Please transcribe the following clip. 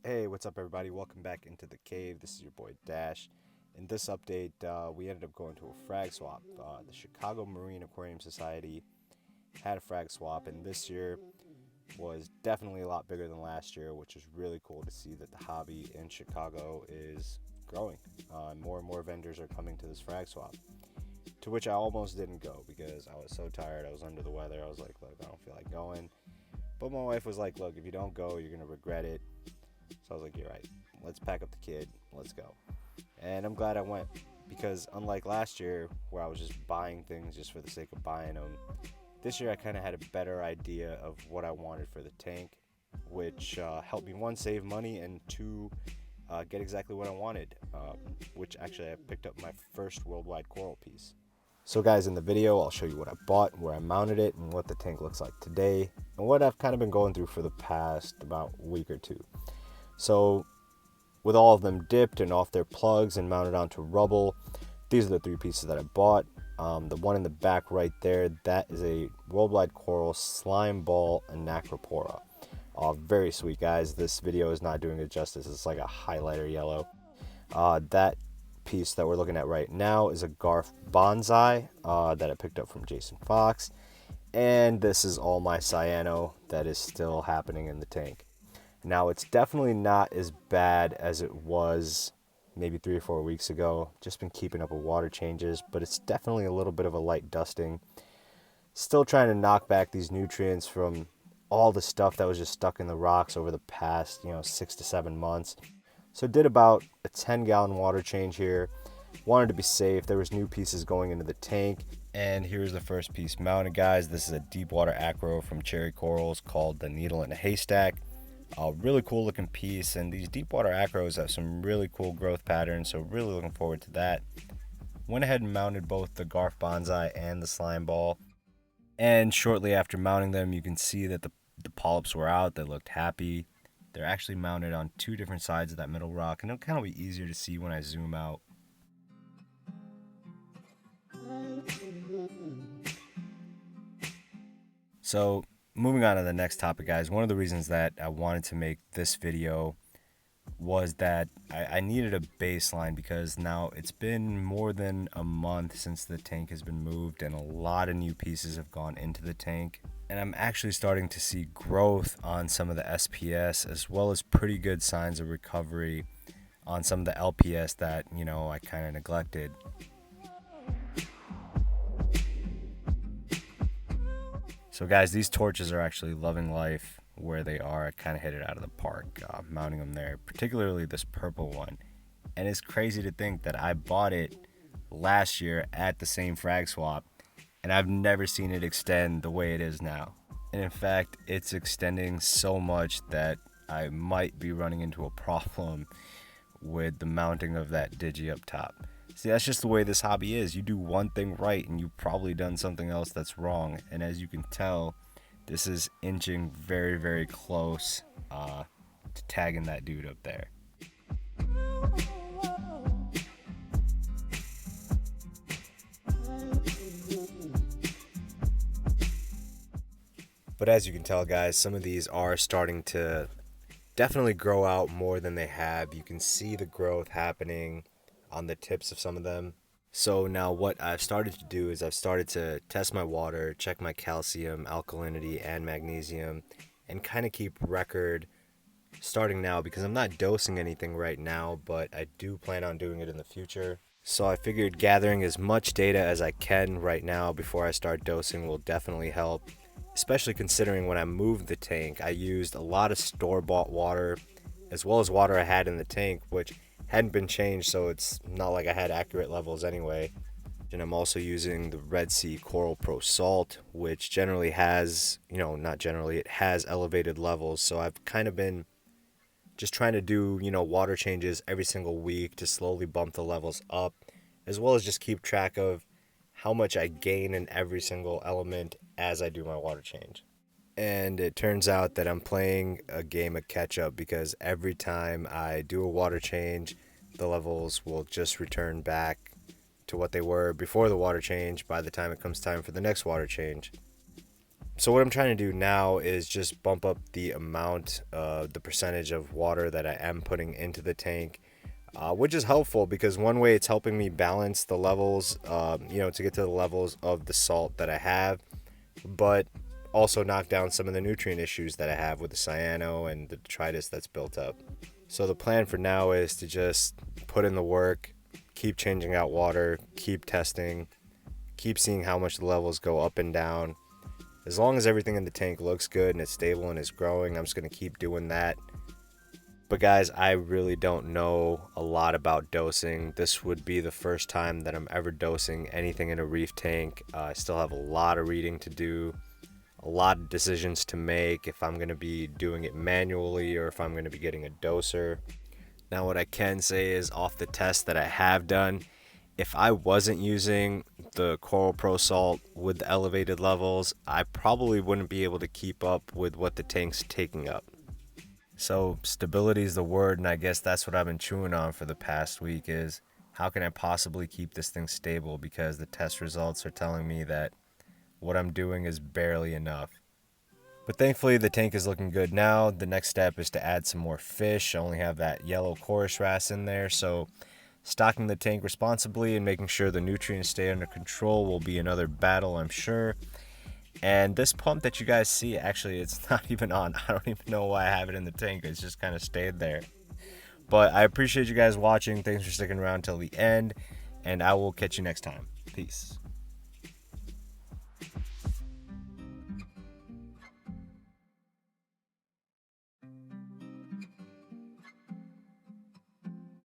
Hey, what's up, everybody? Welcome back into the cave. This is your boy Dash. In this update, we ended up going to a frag swap. The Chicago Marine Aquarium Society had a frag swap, and this year was definitely a lot bigger than last year, which is really cool to see that the hobby in Chicago is growing. More and more vendors are coming to this frag swap, to which I almost didn't go because I was so tired. I was under the weather. I was like, look, I don't feel like going. But my wife was like, look, if you don't go, you're going to regret it. So I was like, you're right. Let's pack up the kid. Let's go. And I'm glad I went because unlike last year where I was just buying things just for the sake of buying them, this year I kind of had a better idea of what I wanted for the tank, which helped me, one, save money, and two, get exactly what I wanted, which actually I picked up my first worldwide coral piece. So guys, in the video, I'll show you what I bought, where I mounted it, and what the tank looks like today, and what I've kind of been going through for the past about week or two. So with all of them dipped and off their plugs and mounted onto rubble, these are the three pieces that I bought. The one in the back right there, that is a worldwide coral slime ball anacropora. Very sweet, guys. This video is not doing it justice. It's like a highlighter yellow. That piece that we're looking at right now is a Garf bonsai that I picked up from Jason Fox. And this is all my cyano that is still happening in the tank. Now, it's definitely not as bad as it was maybe 3 or 4 weeks ago. Just been keeping up with water changes, but it's definitely a little bit of a light dusting. Still trying to knock back these nutrients from all the stuff that was just stuck in the rocks over the past, 6 to 7 months. So did about a 10-gallon water change here. Wanted to be safe. There was new pieces going into the tank. And here's the first piece mounted, guys. This is a deep water acro from Cherry Corals called the Needle in a Haystack. A really cool looking piece, and these deep water acros have some really cool growth patterns, so really looking forward to that. Went ahead and mounted both the Garf bonsai and the slime ball, and shortly after mounting them, you can see that the polyps were out. They looked happy. They're actually mounted on two different sides of that middle rock, and it'll kind of be easier to see when I zoom out. So moving on to the next topic, guys, one of the reasons that I wanted to make this video was that I needed a baseline because now it's been more than a month since the tank has been moved and a lot of new pieces have gone into the tank. And I'm actually starting to see growth on some of the SPS as well as pretty good signs of recovery on some of the LPS that, I kind of neglected. So guys, these torches are actually loving life where they are. I kind of hit it out of the park, mounting them there, particularly this purple one. And it's crazy to think that I bought it last year at the same frag swap, and I've never seen it extend the way it is now. And in fact, it's extending so much that I might be running into a problem with the mounting of that digi up top. See, that's just the way this hobby is. You do one thing right and you've probably done something else that's wrong. And as you can tell, this is inching very, very close to tagging that dude up there. But as you can tell, guys, some of these are starting to definitely grow out more than they have. You can see the growth happening on the tips of some of them. So now what I've started to do is I've started to test my water, check my calcium, alkalinity, and magnesium, and kind of keep record starting now because I'm not dosing anything right now, but I do plan on doing it in the future. So I figured gathering as much data as I can right now before I start dosing will definitely help, especially considering when I moved the tank, I used a lot of store-bought water as well as water I had in the tank, which hadn't been changed, so it's not like I had accurate levels anyway. And I'm also using the Red Sea Coral Pro Salt, which generally has, not generally, it has elevated levels. So I've kind of been just trying to do, water changes every single week to slowly bump the levels up, as well as just keep track of how much I gain in every single element as I do my water change. And it turns out that I'm playing a game of catch up because every time I do a water change, the levels will just return back to what they were before the water change by the time it comes time for the next water change. So what I'm trying to do now is just bump up the amount, the percentage of water that I am putting into the tank, which is helpful because one way it's helping me balance the levels, to get to the levels of the salt that I have, but also knock down some of the nutrient issues that I have with the cyano and the detritus that's built up. So the plan for now is to just put in the work, keep changing out water, keep testing, keep seeing how much the levels go up and down. As long as everything in the tank looks good and it's stable and is growing, I'm just going to keep doing that. But guys, I really don't know a lot about dosing. This would be the first time that I'm ever dosing anything in a reef tank. I still have a lot of reading to do, a lot of decisions to make if I'm going to be doing it manually or if I'm going to be getting a doser. Now what I can say is off the tests that I have done, if I wasn't using the Coral Pro Salt with the elevated levels, I probably wouldn't be able to keep up with what the tank's taking up. So stability is the word, and I guess that's what I've been chewing on for the past week is how can I possibly keep this thing stable, because the test results are telling me that what I'm doing is barely enough. But thankfully the tank is looking good now. The next step is to add some more fish. I only have that yellow chorus wrasse in there, so stocking the tank responsibly and making sure the nutrients stay under control will be another battle, I'm sure. And this pump that you guys see, actually, it's not even on. I don't even know why I have it in the tank. It's just kind of stayed there. But I appreciate you guys watching. Thanks for sticking around till the end. And I will catch you next time. Peace.